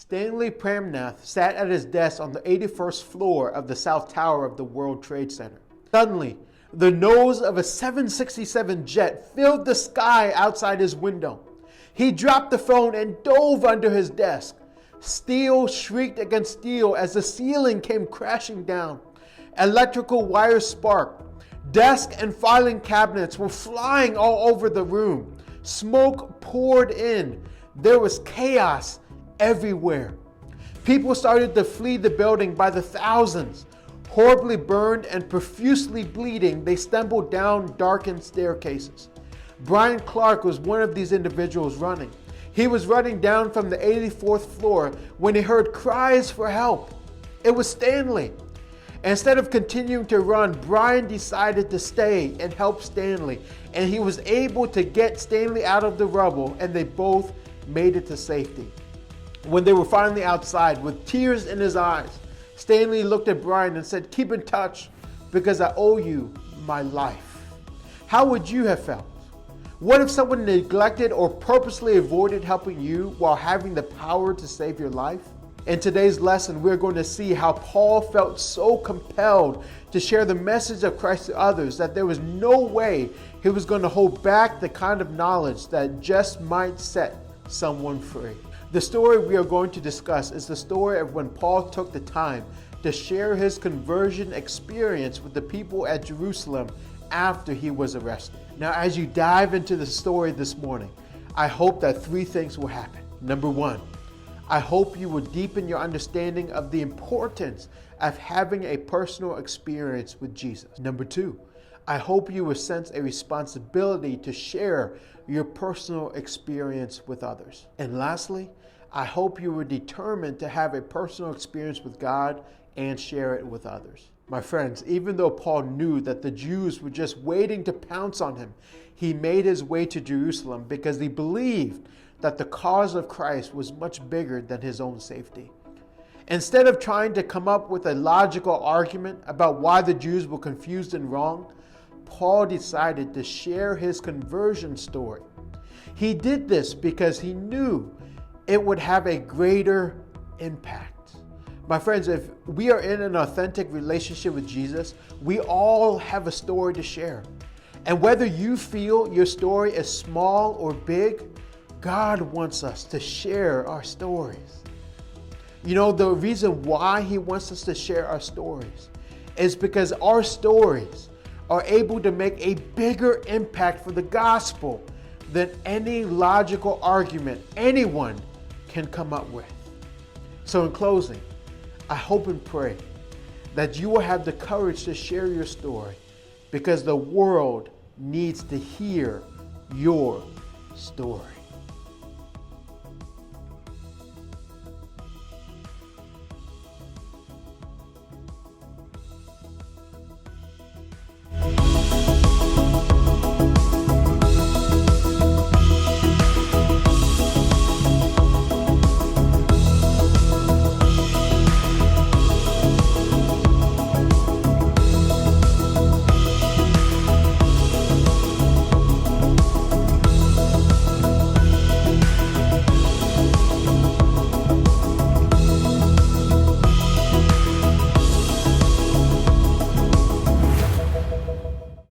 Stanley Praimnath sat at his desk on the 81st floor of the South Tower of the World Trade Center. Suddenly, the nose of a 767 jet filled the sky outside his window. He dropped the phone and dove under his desk. Steel shrieked against steel as the ceiling came crashing down. Electrical wires sparked. Desks and filing cabinets were flying all over the room. Smoke poured in. There was chaos everywhere. People started to flee the building by the thousands. Horribly burned and profusely bleeding, they stumbled down darkened staircases. Brian Clark was one of these individuals running. He was running down from the 84th floor when he heard cries for help. It was Stanley. Instead of continuing to run, Brian decided to stay and help Stanley, and he was able to get Stanley out of the rubble, and they both made it to safety. When they were finally outside, with tears in his eyes, Stanley looked at Brian and said, "Keep in touch because I owe you my life." How would you have felt? What if someone neglected or purposely avoided helping you while having the power to save your life? In today's lesson, we're going to see how Paul felt so compelled to share the message of Christ to others that there was no way he was going to hold back the kind of knowledge that just might set someone free. The story we are going to discuss is the story of when Paul took the time to share his conversion experience with the people at Jerusalem after he was arrested. Now, as you dive into the story this morning, I hope that three things will happen. Number one, I hope you will deepen your understanding of the importance of having a personal experience with Jesus. Number two, I hope you will sense a responsibility to share your personal experience with others. And lastly, I hope you were determined to have a personal experience with God and share it with others. My friends, even though Paul knew that the Jews were just waiting to pounce on him, he made his way to Jerusalem because he believed that the cause of Christ was much bigger than his own safety. Instead of trying to come up with a logical argument about why the Jews were confused and wrong, Paul decided to share his conversion story. He did this because he knew it would have a greater impact. My friends, if we are in an authentic relationship with Jesus, we all have a story to share. And whether you feel your story is small or big, God wants us to share our stories. You know, the reason why He wants us to share our stories is because our stories are able to make a bigger impact for the gospel than any logical argument anyone can come up with. So in closing, I hope and pray that you will have the courage to share your story because the world needs to hear your story.